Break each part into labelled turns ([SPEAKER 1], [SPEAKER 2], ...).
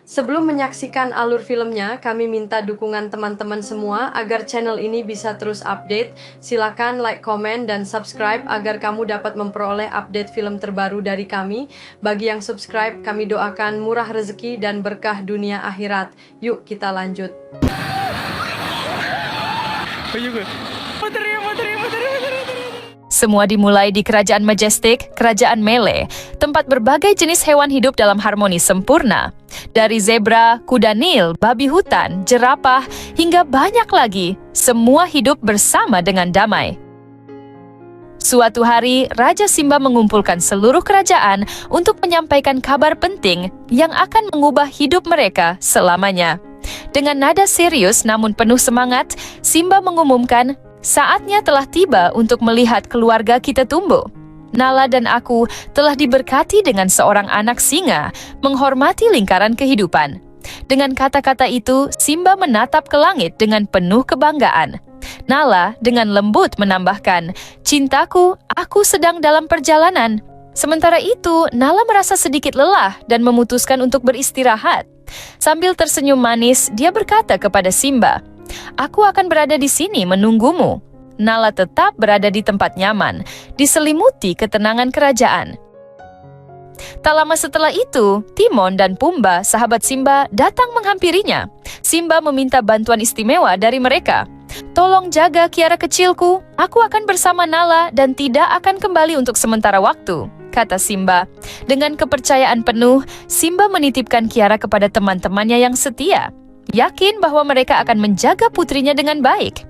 [SPEAKER 1] Sebelum menyaksikan alur filmnya, kami minta dukungan teman-teman semua agar channel ini bisa terus update. Silakan like, komen, dan subscribe agar kamu dapat memperoleh update film terbaru dari kami. Bagi yang subscribe, kami doakan murah rezeki dan berkah dunia akhirat. Yuk kita lanjut.
[SPEAKER 2] Semua dimulai di Kerajaan Majestic, Kerajaan Melee, tempat berbagai jenis hewan hidup dalam harmoni sempurna. Dari zebra, kuda Nil, babi hutan, jerapah, hingga banyak lagi, semua hidup bersama dengan damai. Suatu hari, Raja Simba mengumpulkan seluruh kerajaan untuk menyampaikan kabar penting yang akan mengubah hidup mereka selamanya. Dengan nada serius namun penuh semangat, Simba mengumumkan, saatnya telah tiba untuk melihat keluarga kita tumbuh. Nala dan aku telah diberkati dengan seorang anak singa, menghormati lingkaran kehidupan. Dengan kata-kata itu, Simba menatap ke langit dengan penuh kebanggaan. Nala dengan lembut menambahkan, cintaku, aku sedang dalam perjalanan. Sementara itu, Nala merasa sedikit lelah dan memutuskan untuk beristirahat. Sambil tersenyum manis, dia berkata kepada Simba, aku akan berada di sini menunggumu. Nala tetap berada di tempat nyaman, diselimuti ketenangan kerajaan. Tak lama setelah itu, Timon dan Pumba, sahabat Simba, datang menghampirinya. Simba meminta bantuan istimewa dari mereka. Tolong jaga Kiara kecilku, aku akan bersama Nala dan tidak akan kembali untuk sementara waktu, kata Simba. Dengan kepercayaan penuh, Simba menitipkan Kiara kepada teman-temannya yang setia, yakin bahwa mereka akan menjaga putrinya dengan baik.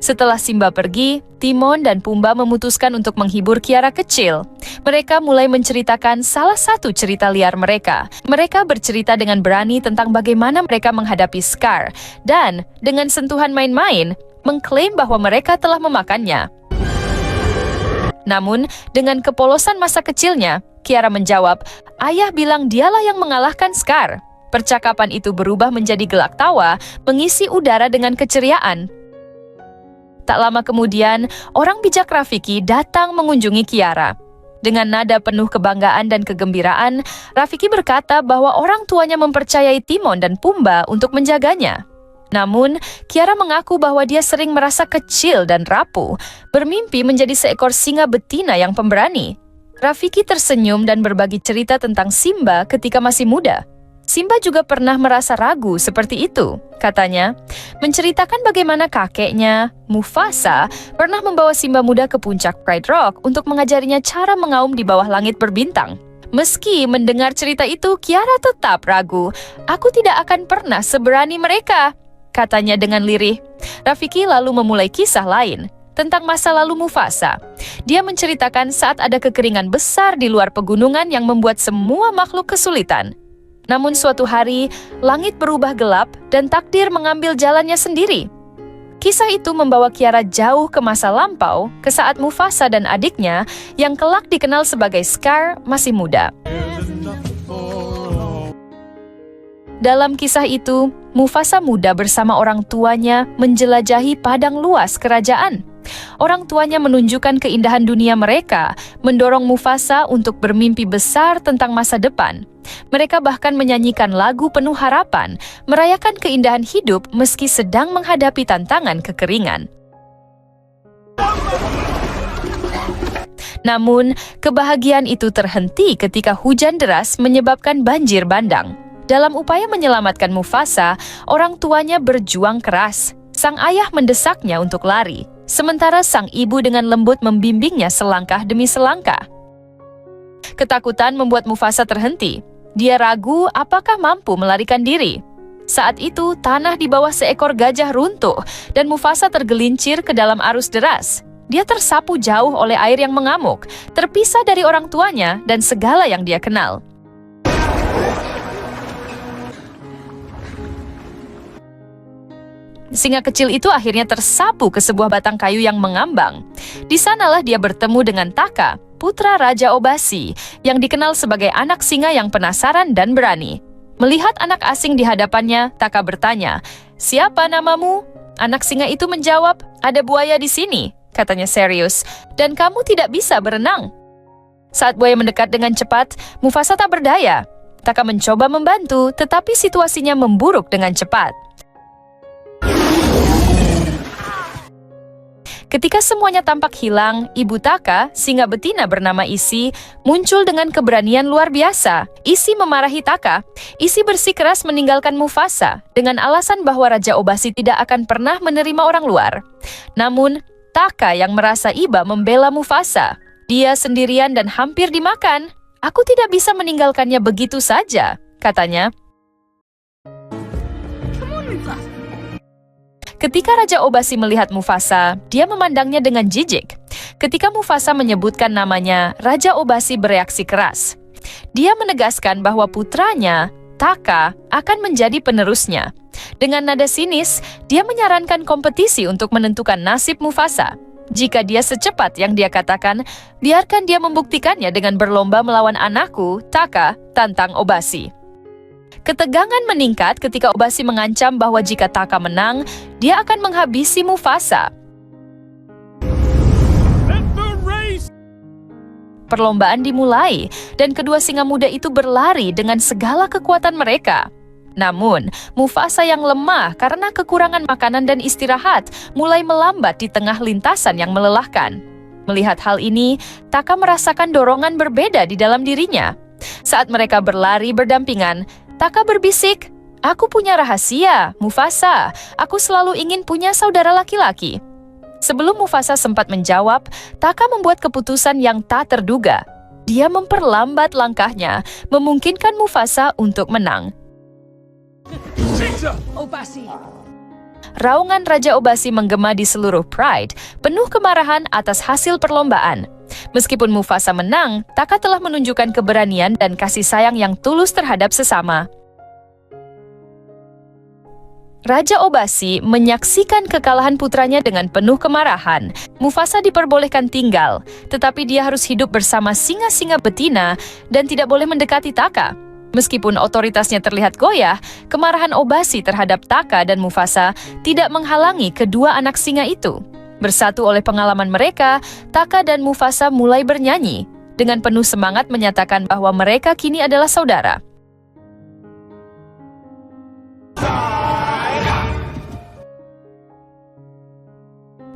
[SPEAKER 2] Setelah Simba pergi, Timon dan Pumba memutuskan untuk menghibur Kiara kecil. Mereka mulai menceritakan salah satu cerita liar mereka. Mereka bercerita dengan berani tentang bagaimana mereka menghadapi Scar, dan dengan sentuhan main-main, mengklaim bahwa mereka telah memakannya. Namun, dengan kepolosan masa kecilnya, Kiara menjawab, ayah bilang dialah yang mengalahkan Scar. Percakapan itu berubah menjadi gelak tawa, mengisi udara dengan keceriaan. Tak lama kemudian, orang bijak Rafiki datang mengunjungi Kiara. Dengan nada penuh kebanggaan dan kegembiraan, Rafiki berkata bahwa orang tuanya mempercayai Timon dan Pumba untuk menjaganya. Namun, Kiara mengaku bahwa dia sering merasa kecil dan rapuh, bermimpi menjadi seekor singa betina yang pemberani. Rafiki tersenyum dan berbagi cerita tentang Simba ketika masih muda. Simba juga pernah merasa ragu seperti itu, katanya, menceritakan bagaimana kakeknya, Mufasa, pernah membawa Simba muda ke puncak Pride Rock untuk mengajarinya cara mengaum di bawah langit berbintang. Meski mendengar cerita itu, Kiara tetap ragu. Aku tidak akan pernah seberani mereka, katanya dengan lirih. Rafiki lalu memulai kisah lain tentang masa lalu Mufasa. Dia menceritakan saat ada kekeringan besar di luar pegunungan yang membuat semua makhluk kesulitan. Namun suatu hari, langit berubah gelap dan takdir mengambil jalannya sendiri. Kisah itu membawa Kiara jauh ke masa lampau, ke saat Mufasa dan adiknya, yang kelak dikenal sebagai Scar, masih muda. Dalam kisah itu, Mufasa muda bersama orang tuanya menjelajahi padang luas kerajaan. Orang tuanya menunjukkan keindahan dunia mereka, mendorong Mufasa untuk bermimpi besar tentang masa depan. Mereka bahkan menyanyikan lagu penuh harapan, merayakan keindahan hidup meski sedang menghadapi tantangan kekeringan. Namun, kebahagiaan itu terhenti ketika hujan deras menyebabkan banjir bandang. Dalam upaya menyelamatkan Mufasa, orang tuanya berjuang keras. Sang ayah mendesaknya untuk lari, sementara sang ibu dengan lembut membimbingnya selangkah demi selangkah. Ketakutan membuat Mufasa terhenti. Dia ragu apakah mampu melarikan diri. Saat itu, tanah di bawah seekor gajah runtuh dan Mufasa tergelincir ke dalam arus deras. Dia tersapu jauh oleh air yang mengamuk, terpisah dari orang tuanya dan segala yang dia kenal. Singa kecil itu akhirnya tersapu ke sebuah batang kayu yang mengambang. Di sanalah dia bertemu dengan Taka, putra Raja Obasi, yang dikenal sebagai anak singa yang penasaran dan berani. Melihat anak asing di hadapannya, Taka bertanya, "Siapa namamu?" Anak singa itu menjawab, "Ada buaya di sini," katanya serius, "dan kamu tidak bisa berenang." Saat buaya mendekat dengan cepat, Mufasa tak berdaya. Taka mencoba membantu, tetapi situasinya memburuk dengan cepat. Ketika semuanya tampak hilang, ibu Taka, singa betina bernama Isi, muncul dengan keberanian luar biasa. Isi memarahi Taka. Isi bersikeras meninggalkan Mufasa dengan alasan bahwa Raja Obasi tidak akan pernah menerima orang luar. Namun, Taka yang merasa iba membela Mufasa. Dia sendirian dan hampir dimakan. "Aku tidak bisa meninggalkannya begitu saja," katanya. Ketika Raja Obasi melihat Mufasa, dia memandangnya dengan jijik. Ketika Mufasa menyebutkan namanya, Raja Obasi bereaksi keras. Dia menegaskan bahwa putranya, Taka, akan menjadi penerusnya. Dengan nada sinis, dia menyarankan kompetisi untuk menentukan nasib Mufasa. Jika dia secepat yang dia katakan, biarkan dia membuktikannya dengan berlomba melawan anakku, Taka, tantang Obasi. Ketegangan meningkat ketika Obasi mengancam bahwa jika Taka menang, dia akan menghabisi Mufasa. Perlombaan dimulai, dan kedua singa muda itu berlari dengan segala kekuatan mereka. Namun, Mufasa yang lemah karena kekurangan makanan dan istirahat mulai melambat di tengah lintasan yang melelahkan. Melihat hal ini, Taka merasakan dorongan berbeda di dalam dirinya. Saat mereka berlari berdampingan, Taka berbisik, "Aku punya rahasia, Mufasa. Aku selalu ingin punya saudara laki-laki." Sebelum Mufasa sempat menjawab, Taka membuat keputusan yang tak terduga. Dia memperlambat langkahnya, memungkinkan Mufasa untuk menang. Raungan Raja Obasi menggema di seluruh Pride, penuh kemarahan atas hasil perlombaan. Meskipun Mufasa menang, Taka telah menunjukkan keberanian dan kasih sayang yang tulus terhadap sesama. Raja Obasi menyaksikan kekalahan putranya dengan penuh kemarahan. Mufasa diperbolehkan tinggal, tetapi dia harus hidup bersama singa-singa betina dan tidak boleh mendekati Taka. Meskipun otoritasnya terlihat goyah, kemarahan Obasi terhadap Taka dan Mufasa tidak menghalangi kedua anak singa itu. Bersatu oleh pengalaman mereka, Taka dan Mufasa mulai bernyanyi, dengan penuh semangat menyatakan bahwa mereka kini adalah saudara.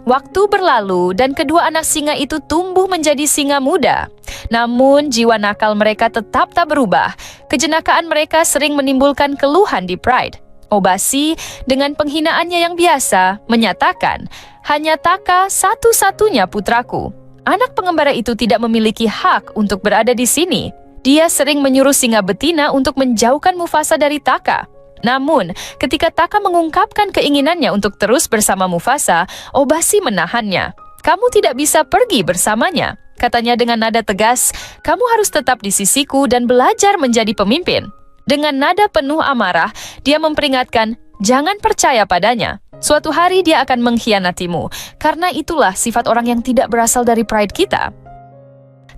[SPEAKER 2] Waktu berlalu dan kedua anak singa itu tumbuh menjadi singa muda. Namun jiwa nakal mereka tetap tak berubah. Kejenakaan mereka sering menimbulkan keluhan di Pride. Obasi dengan penghinaannya yang biasa menyatakan, "Hanya Taka satu-satunya putraku." Anak pengembara itu tidak memiliki hak untuk berada di sini. Dia sering menyuruh singa betina untuk menjauhkan Mufasa dari Taka. Namun, ketika Taka mengungkapkan keinginannya untuk terus bersama Mufasa, Obasi menahannya. "Kamu tidak bisa pergi bersamanya," katanya dengan nada tegas. "Kamu harus tetap di sisiku dan belajar menjadi pemimpin." Dengan nada penuh amarah, dia memperingatkan, "Jangan percaya padanya. Suatu hari dia akan mengkhianatimu, karena itulah sifat orang yang tidak berasal dari Pride kita."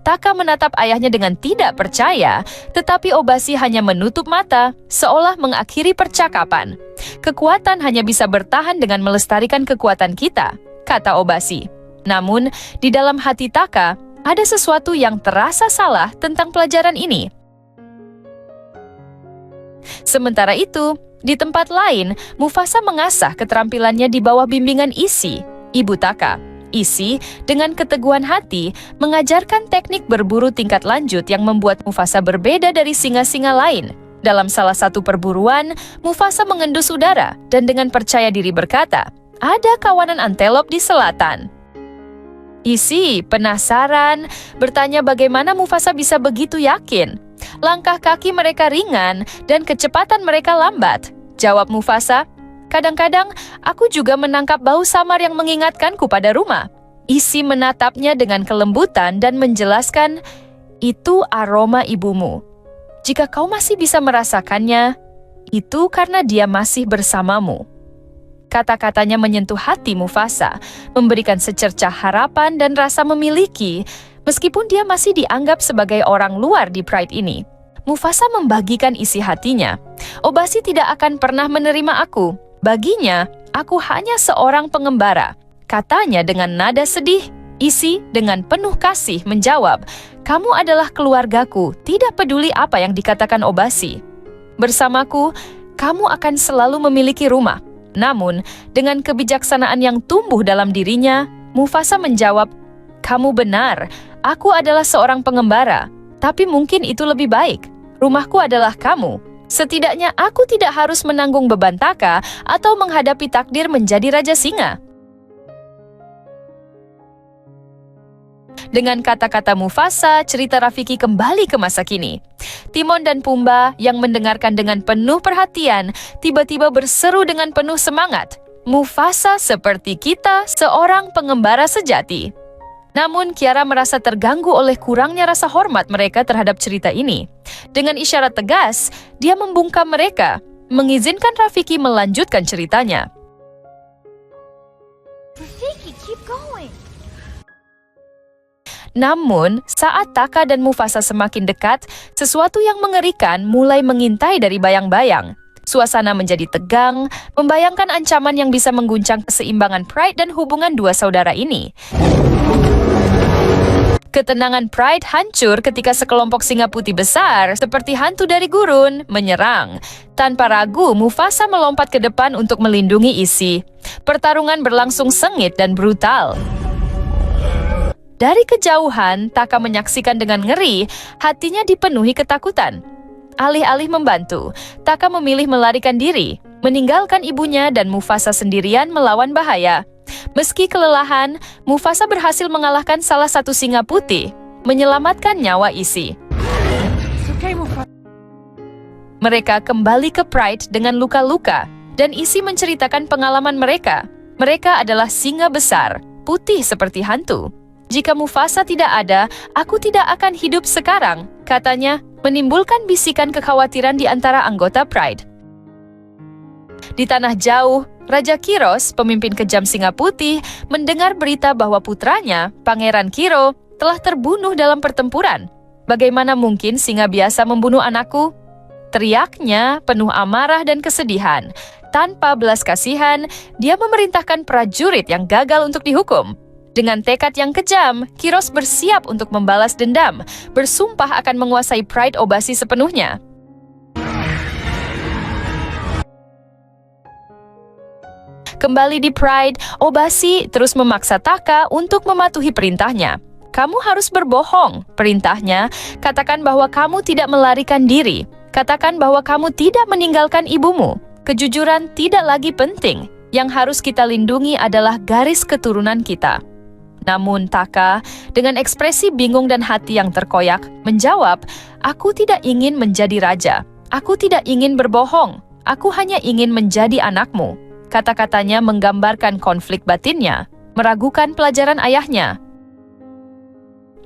[SPEAKER 2] Taka menatap ayahnya dengan tidak percaya, tetapi Obasi hanya menutup mata, seolah mengakhiri percakapan. "Kekuatan hanya bisa bertahan dengan melestarikan kekuatan kita," kata Obasi. Namun, di dalam hati Taka, ada sesuatu yang terasa salah tentang pelajaran ini. Sementara itu, di tempat lain, Mufasa mengasah keterampilannya di bawah bimbingan Isi, ibu Taka. Isi, dengan keteguhan hati, mengajarkan teknik berburu tingkat lanjut yang membuat Mufasa berbeda dari singa-singa lain. Dalam salah satu perburuan, Mufasa mengendus udara dan dengan percaya diri berkata, "Ada kawanan antelop di selatan." Isi penasaran, bertanya bagaimana Mufasa bisa begitu yakin. Langkah kaki mereka ringan dan kecepatan mereka lambat. Jawab Mufasa, "Kadang-kadang aku juga menangkap bau samar yang mengingatkanku pada rumah." Isi menatapnya dengan kelembutan dan menjelaskan, "Itu aroma ibumu. Jika kau masih bisa merasakannya, itu karena dia masih bersamamu." Kata-katanya menyentuh hati Mufasa, memberikan secercah harapan dan rasa memiliki, meskipun dia masih dianggap sebagai orang luar di Pride ini. Mufasa membagikan isi hatinya. "Obasi tidak akan pernah menerima aku. Baginya, Aku hanya seorang pengembara, katanya dengan nada sedih. Isi dengan penuh kasih menjawab, kamu adalah keluargaku, tidak peduli apa yang dikatakan Obasi. Bersamaku, kamu akan selalu memiliki rumah. Namun, dengan kebijaksanaan yang tumbuh dalam dirinya, Mufasa menjawab, kamu benar, aku adalah seorang pengembara, tapi mungkin itu lebih baik. Rumahku adalah kamu. Setidaknya aku tidak harus menanggung beban Taka atau menghadapi takdir menjadi Raja Singa. Dengan kata-kata Mufasa, cerita Rafiki kembali ke masa kini. Timon dan Pumba yang mendengarkan dengan penuh perhatian, tiba-tiba berseru dengan penuh semangat. Mufasa seperti kita, seorang pengembara sejati. Namun Kiara merasa terganggu oleh kurangnya rasa hormat mereka terhadap cerita ini. Dengan isyarat tegas, dia membungkam mereka, mengizinkan Rafiki melanjutkan ceritanya.
[SPEAKER 3] Rafiki, keep going.
[SPEAKER 2] Namun, saat Taka dan Mufasa semakin dekat, sesuatu yang mengerikan mulai mengintai dari bayang-bayang. Suasana menjadi tegang, membayangkan ancaman yang bisa mengguncang keseimbangan Pride dan hubungan dua saudara ini. Ketenangan Pride hancur ketika sekelompok singa putih besar, seperti hantu dari gurun, menyerang. Tanpa ragu, Mufasa melompat ke depan untuk melindungi Isi. Pertarungan berlangsung sengit dan brutal. Dari kejauhan, Taka menyaksikan dengan ngeri, hatinya dipenuhi ketakutan. Alih-alih membantu, Taka memilih melarikan diri, meninggalkan ibunya dan Mufasa sendirian melawan bahaya. Meski kelelahan, Mufasa berhasil mengalahkan salah satu singa putih, menyelamatkan nyawa Isi. Mereka kembali ke Pride dengan luka-luka, dan Isi menceritakan pengalaman mereka. Mereka adalah singa besar, putih seperti hantu. Jika Mufasa tidak ada, aku tidak akan hidup sekarang, katanya, menimbulkan bisikan kekhawatiran di antara anggota Pride. Di tanah jauh, Raja Kiros, pemimpin kejam singa putih, mendengar berita bahwa putranya, Pangeran Kiro, telah terbunuh dalam pertempuran. Bagaimana mungkin singa biasa membunuh anakku? Teriaknya penuh amarah dan kesedihan. Tanpa belas kasihan, dia memerintahkan prajurit yang gagal untuk dihukum. Dengan tekad yang kejam, Kiros bersiap untuk membalas dendam, bersumpah akan menguasai Pride Obasi sepenuhnya. Kembali di Pride, Obasi terus memaksa Taka untuk mematuhi perintahnya. Kamu harus berbohong, perintahnya. Katakan bahwa kamu tidak melarikan diri. Katakan bahwa kamu tidak meninggalkan ibumu. Kejujuran tidak lagi penting. Yang harus kita lindungi adalah garis keturunan kita. Namun Taka, dengan ekspresi bingung dan hati yang terkoyak, menjawab, aku tidak ingin menjadi raja. Aku tidak ingin berbohong. Aku hanya ingin menjadi anakmu. Kata-katanya menggambarkan konflik batinnya, meragukan pelajaran ayahnya.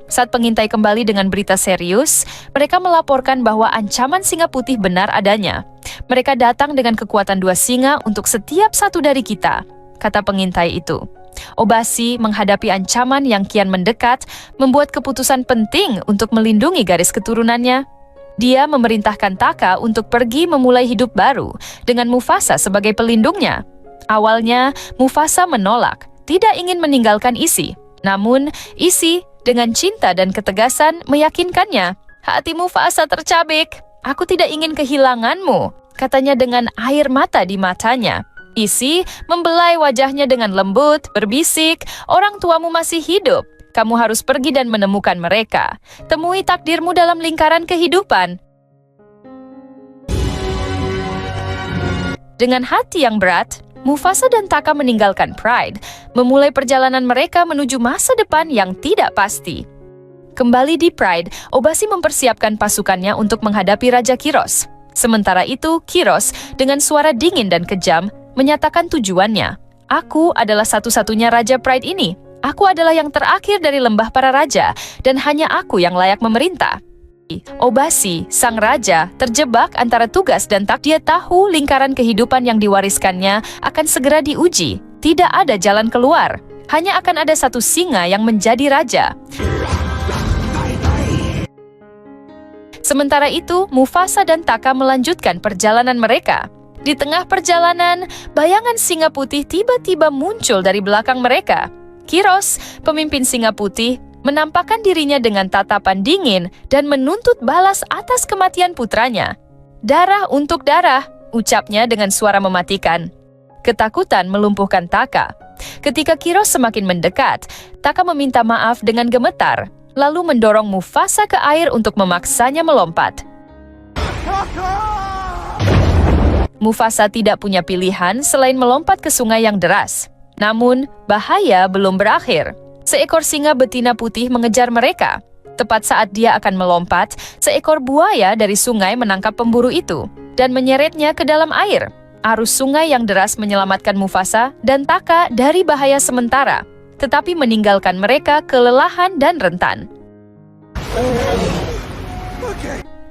[SPEAKER 2] Saat pengintai kembali dengan berita serius, mereka melaporkan bahwa ancaman singa putih benar adanya. Mereka datang dengan kekuatan 2 singa untuk setiap satu dari kita, kata pengintai itu. Obasi menghadapi ancaman yang kian mendekat, membuat keputusan penting untuk melindungi garis keturunannya. Dia memerintahkan Taka untuk pergi memulai hidup baru, dengan Mufasa sebagai pelindungnya. Awalnya, Mufasa menolak, tidak ingin meninggalkan Isi. Namun, Isi dengan cinta dan ketegasan meyakinkannya. Hati Mufasa tercabik. Aku tidak ingin kehilanganmu, katanya dengan air mata di matanya. Isi membelai wajahnya dengan lembut, berbisik, orang tuamu masih hidup. Kamu harus pergi dan menemukan mereka. Temui takdirmu dalam lingkaran kehidupan. Dengan hati yang berat, Mufasa dan Taka meninggalkan Pride, memulai perjalanan mereka menuju masa depan yang tidak pasti. Kembali di Pride, Obasi mempersiapkan pasukannya untuk menghadapi Raja Kiros. Sementara itu, Kiros dengan suara dingin dan kejam menyatakan tujuannya. Aku adalah satu-satunya Raja Pride ini. Aku adalah yang terakhir dari lembah para raja, dan hanya aku yang layak memerintah. Obasi, sang raja, terjebak antara tugas dan takdir. Dia tahu lingkaran kehidupan yang diwariskannya akan segera diuji. Tidak ada jalan keluar. Hanya akan ada satu singa yang menjadi raja. Sementara itu, Mufasa dan Taka melanjutkan perjalanan mereka. Di tengah perjalanan, bayangan singa putih tiba-tiba muncul dari belakang mereka. Kiros, pemimpin singa putih, menampakkan dirinya dengan tatapan dingin dan menuntut balas atas kematian putranya. "Darah untuk darah," ucapnya dengan suara mematikan. Ketakutan melumpuhkan Taka. Ketika Kiros semakin mendekat, Taka meminta maaf dengan gemetar, lalu mendorong Mufasa ke air untuk memaksanya melompat. Mufasa tidak punya pilihan selain melompat ke sungai yang deras. Namun, bahaya belum berakhir. Seekor singa betina putih mengejar mereka. Tepat saat dia akan melompat, seekor buaya dari sungai menangkap pemburu itu dan menyeretnya ke dalam air. Arus sungai yang deras menyelamatkan Mufasa dan Taka dari bahaya sementara, tetapi meninggalkan mereka kelelahan dan rentan.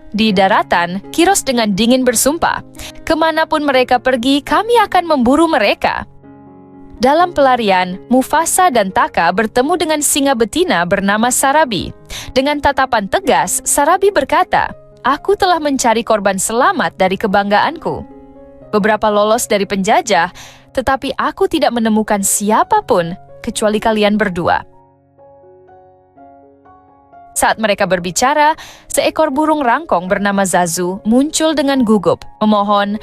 [SPEAKER 2] Di daratan, Kiros dengan dingin bersumpah, "Kemanapun mereka pergi, kami akan memburu mereka." Dalam pelarian, Mufasa dan Taka bertemu dengan singa betina bernama Sarabi. Dengan tatapan tegas, Sarabi berkata, "Aku telah mencari korban selamat dari kebanggaanku. Beberapa lolos dari penjajah, tetapi aku tidak menemukan siapapun kecuali kalian berdua." Saat mereka berbicara, seekor burung rangkong bernama Zazu muncul dengan gugup, memohon,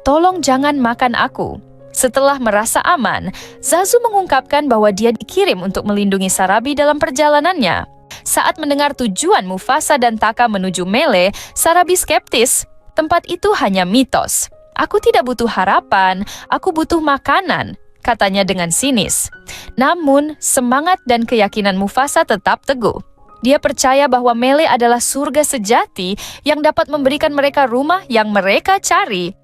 [SPEAKER 2] "Tolong jangan makan aku." Setelah merasa aman, Zazu mengungkapkan bahwa dia dikirim untuk melindungi Sarabi dalam perjalanannya. Saat mendengar tujuan Mufasa dan Taka menuju Mele, Sarabi skeptis. "Tempat itu hanya mitos. Aku tidak butuh harapan, aku butuh makanan," katanya dengan sinis. Namun, semangat dan keyakinan Mufasa tetap teguh. Dia percaya bahwa Mele adalah surga sejati yang dapat memberikan mereka rumah yang mereka cari.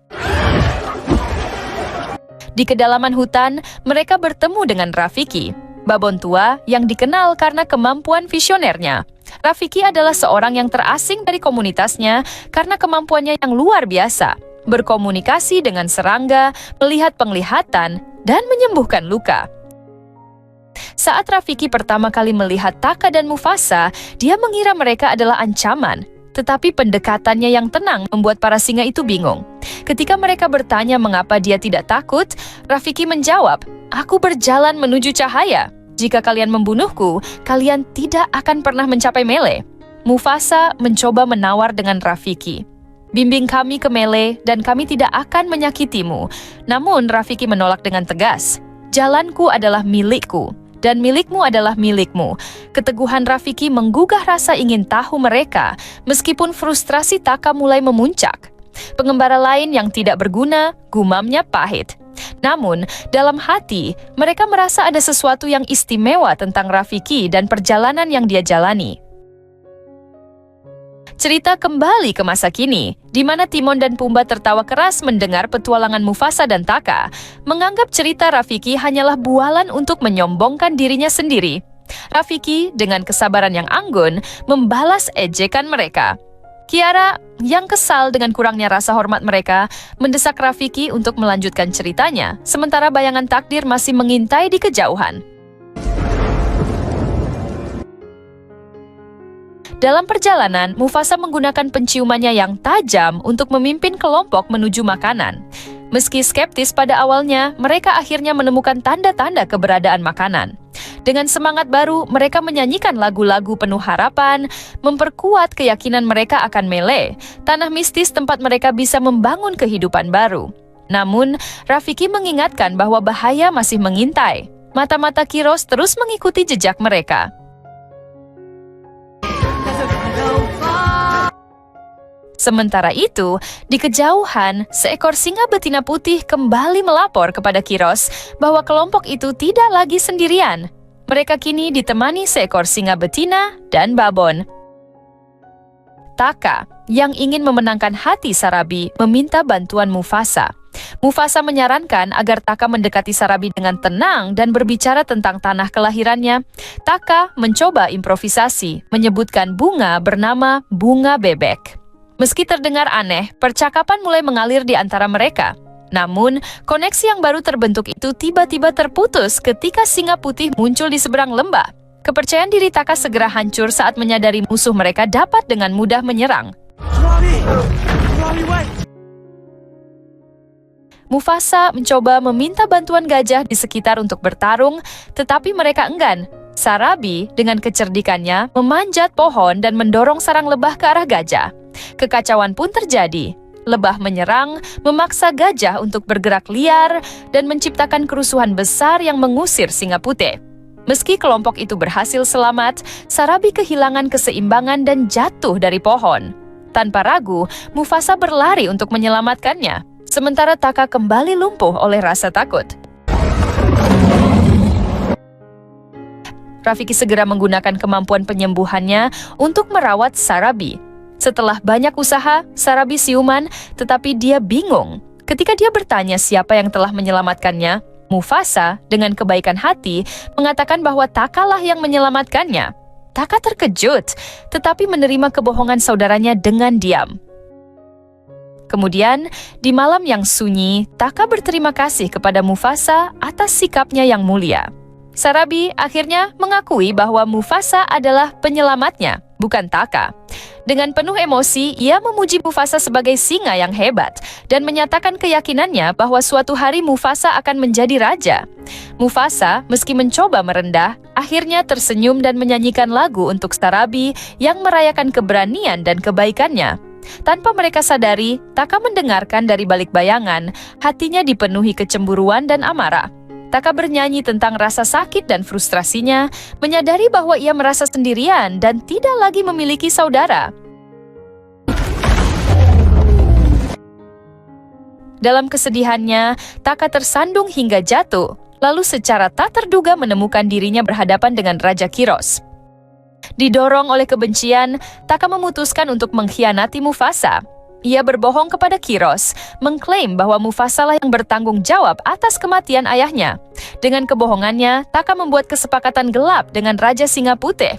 [SPEAKER 2] Di kedalaman hutan, mereka bertemu dengan Rafiki, babon tua yang dikenal karena kemampuan visionernya. Rafiki adalah seorang yang terasing dari komunitasnya karena kemampuannya yang luar biasa, berkomunikasi dengan serangga, melihat penglihatan, dan menyembuhkan luka. Saat Rafiki pertama kali melihat Taka dan Mufasa, dia mengira mereka adalah ancaman. Tetapi pendekatannya yang tenang membuat para singa itu bingung. Ketika mereka bertanya mengapa dia tidak takut, Rafiki menjawab, "Aku berjalan menuju cahaya. Jika kalian membunuhku, kalian tidak akan pernah mencapai Mele." Mufasa mencoba menawar dengan Rafiki, "Bimbing kami ke Mele dan kami tidak akan menyakitimu." Namun Rafiki menolak dengan tegas, "Jalanku adalah milikku, dan milikmu adalah milikmu." Keteguhan Rafiki menggugah rasa ingin tahu mereka, meskipun frustrasi Taka mulai memuncak. Pengembara lain yang tidak berguna, gumamnya pahit. Namun, dalam hati, mereka merasa ada sesuatu yang istimewa tentang Rafiki dan perjalanan yang dia jalani. Cerita kembali ke masa kini, di mana Timon dan Pumba tertawa keras mendengar petualangan Mufasa dan Taka, menganggap cerita Rafiki hanyalah bualan untuk menyombongkan dirinya sendiri. Rafiki, dengan kesabaran yang anggun, membalas ejekan mereka. Kiara, yang kesal dengan kurangnya rasa hormat mereka, mendesak Rafiki untuk melanjutkan ceritanya, sementara bayangan takdir masih mengintai di kejauhan. Dalam perjalanan, Mufasa menggunakan penciumannya yang tajam untuk memimpin kelompok menuju makanan. Meski skeptis pada awalnya, mereka akhirnya menemukan tanda-tanda keberadaan makanan. Dengan semangat baru, mereka menyanyikan lagu-lagu penuh harapan, memperkuat keyakinan mereka akan Mele, tanah mistis tempat mereka bisa membangun kehidupan baru. Namun, Rafiki mengingatkan bahwa bahaya masih mengintai. Mata-mata Kiros terus mengikuti jejak mereka. Sementara itu, di kejauhan, seekor singa betina putih kembali melapor kepada Kiros bahwa kelompok itu tidak lagi sendirian. Mereka kini ditemani seekor singa betina dan babon. Taka, yang ingin memenangkan hati Sarabi, meminta bantuan Mufasa. Mufasa menyarankan agar Taka mendekati Sarabi dengan tenang dan berbicara tentang tanah kelahirannya. Taka mencoba improvisasi, menyebutkan bunga bernama bunga bebek. Meski terdengar aneh, percakapan mulai mengalir di antara mereka. Namun, koneksi yang baru terbentuk itu tiba-tiba terputus ketika singa putih muncul di seberang lembah. Kepercayaan diri Taka segera hancur saat menyadari musuh mereka dapat dengan mudah menyerang. Mufasa mencoba meminta bantuan gajah di sekitar untuk bertarung, tetapi mereka enggan. Sarabi dengan kecerdikannya memanjat pohon dan mendorong sarang lebah ke arah gajah. Kekacauan pun terjadi. Lebah menyerang, memaksa gajah untuk bergerak liar, dan menciptakan kerusuhan besar yang mengusir singa putih. Meski kelompok itu berhasil selamat, Sarabi kehilangan keseimbangan dan jatuh dari pohon. Tanpa ragu, Mufasa berlari untuk menyelamatkannya. Sementara Taka kembali lumpuh oleh rasa takut. Rafiki segera menggunakan kemampuan penyembuhannya untuk merawat Sarabi. Setelah banyak usaha, Sarabi siuman, tetapi dia bingung. Ketika dia bertanya siapa yang telah menyelamatkannya, Mufasa dengan kebaikan hati mengatakan bahwa Takalah yang menyelamatkannya. Taka terkejut, tetapi menerima kebohongan saudaranya dengan diam. Kemudian, di malam yang sunyi, Taka berterima kasih kepada Mufasa atas sikapnya yang mulia. Sarabi akhirnya mengakui bahwa Mufasa adalah penyelamatnya, bukan Taka. Dengan penuh emosi, ia memuji Mufasa sebagai singa yang hebat dan menyatakan keyakinannya bahwa suatu hari Mufasa akan menjadi raja. Mufasa, meski mencoba merendah, akhirnya tersenyum dan menyanyikan lagu untuk Sarabi yang merayakan keberanian dan kebaikannya. Tanpa mereka sadari, Taka mendengarkan dari balik bayangan, hatinya dipenuhi kecemburuan dan amarah. Taka bernyanyi tentang rasa sakit dan frustrasinya, menyadari bahwa ia merasa sendirian dan tidak lagi memiliki saudara. Dalam kesedihannya, Taka tersandung hingga jatuh, lalu secara tak terduga menemukan dirinya berhadapan dengan Raja Kiros. Didorong oleh kebencian, Taka memutuskan untuk mengkhianati Mufasa. Ia berbohong kepada Kiros, mengklaim bahwa Mufasa lah yang bertanggung jawab atas kematian ayahnya. Dengan kebohongannya, Taka membuat kesepakatan gelap dengan Raja Singa Putih.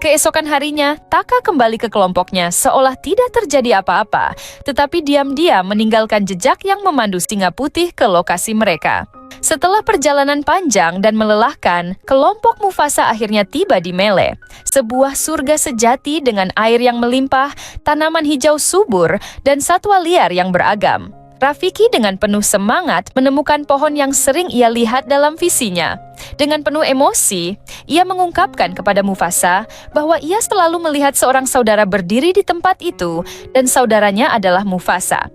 [SPEAKER 2] Keesokan harinya, Taka kembali ke kelompoknya seolah tidak terjadi apa-apa, tetapi diam-diam meninggalkan jejak yang memandu Singa Putih ke lokasi mereka. Setelah perjalanan panjang dan melelahkan, kelompok Mufasa akhirnya tiba di Mele, sebuah surga sejati dengan air yang melimpah, tanaman hijau subur, dan satwa liar yang beragam. Rafiki dengan penuh semangat menemukan pohon yang sering ia lihat dalam visinya. Dengan penuh emosi, ia mengungkapkan kepada Mufasa bahwa ia selalu melihat seorang saudara berdiri di tempat itu dan saudaranya adalah Mufasa.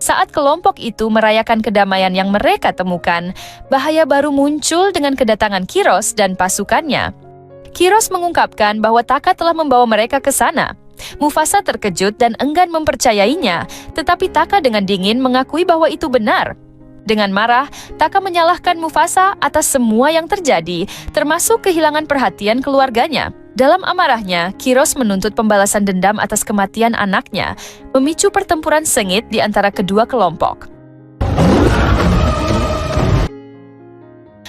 [SPEAKER 2] Saat kelompok itu merayakan kedamaian yang mereka temukan, bahaya baru muncul dengan kedatangan Kiros dan pasukannya. Kiros mengungkapkan bahwa Taka telah membawa mereka ke sana. Mufasa terkejut dan enggan mempercayainya, tetapi Taka dengan dingin mengakui bahwa itu benar. Dengan marah, Taka menyalahkan Mufasa atas semua yang terjadi, termasuk kehilangan perhatian keluarganya. Dalam amarahnya, Kiros menuntut pembalasan dendam atas kematian anaknya, memicu pertempuran sengit di antara kedua kelompok.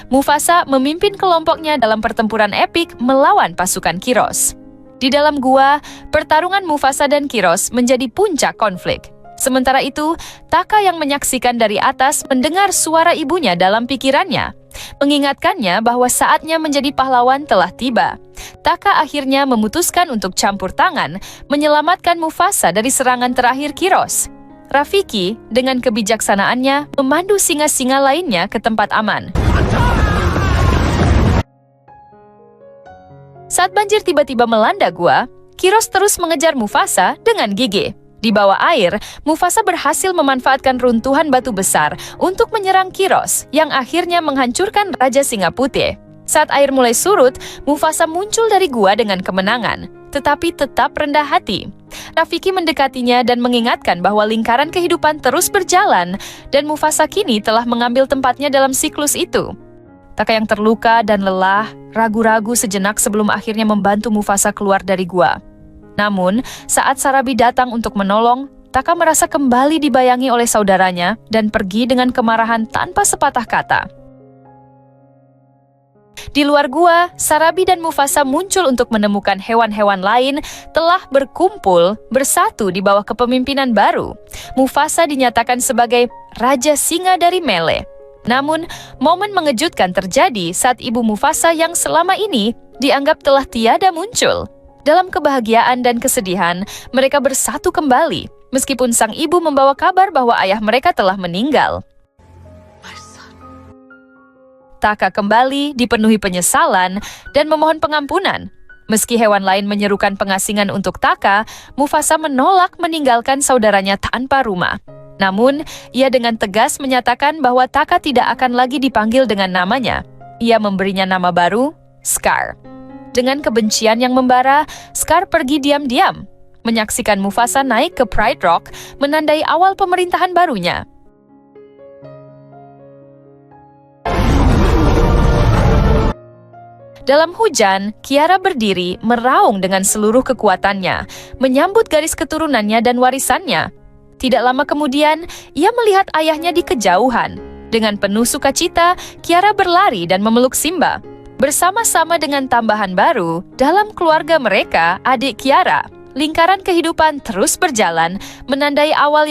[SPEAKER 2] Mufasa memimpin kelompoknya dalam pertempuran epik melawan pasukan Kiros. Di dalam gua, pertarungan Mufasa dan Kiros menjadi puncak konflik. Sementara itu, Taka yang menyaksikan dari atas mendengar suara ibunya dalam pikirannya, mengingatkannya bahwa saatnya menjadi pahlawan telah tiba. Taka akhirnya memutuskan untuk campur tangan, menyelamatkan Mufasa dari serangan terakhir Kiros. Rafiki, dengan kebijaksanaannya, memandu singa-singa lainnya ke tempat aman. Saat banjir tiba-tiba melanda gua, Kiros terus mengejar Mufasa dengan gigih. Di bawah air, Mufasa berhasil memanfaatkan runtuhan batu besar untuk menyerang Kiros, yang akhirnya menghancurkan Raja Singa Putih. Saat air mulai surut, Mufasa muncul dari gua dengan kemenangan, tetapi tetap rendah hati. Rafiki mendekatinya dan mengingatkan bahwa lingkaran kehidupan terus berjalan, dan Mufasa kini telah mengambil tempatnya dalam siklus itu. Taka yang terluka dan lelah, ragu-ragu sejenak sebelum akhirnya membantu Mufasa keluar dari gua. Namun, saat Sarabi datang untuk menolong, Taka merasa kembali dibayangi oleh saudaranya dan pergi dengan kemarahan tanpa sepatah kata. Di luar gua, Sarabi dan Mufasa muncul untuk menemukan hewan-hewan lain telah berkumpul bersatu di bawah kepemimpinan baru. Mufasa dinyatakan sebagai Raja Singa dari Mele. Namun, momen mengejutkan terjadi saat ibu Mufasa yang selama ini dianggap telah tiada muncul. Dalam kebahagiaan dan kesedihan, mereka bersatu kembali, meskipun sang ibu membawa kabar bahwa ayah mereka telah meninggal. Taka kembali dipenuhi penyesalan dan memohon pengampunan. Meski hewan lain menyerukan pengasingan untuk Taka, Mufasa menolak meninggalkan saudaranya tanpa rumah. Namun, ia dengan tegas menyatakan bahwa Taka tidak akan lagi dipanggil dengan namanya. Ia memberinya nama baru, Scar. Dengan kebencian yang membara, Scar pergi diam-diam, menyaksikan Mufasa naik ke Pride Rock, menandai awal pemerintahan barunya. Dalam hujan, Kiara berdiri meraung dengan seluruh kekuatannya, menyambut garis keturunannya dan warisannya. Tidak lama kemudian, ia melihat ayahnya di kejauhan. Dengan penuh sukacita, Kiara berlari dan memeluk Simba. Bersama-sama dengan tambahan baru, dalam keluarga mereka, adik Kiara, lingkaran kehidupan terus berjalan, menandai awal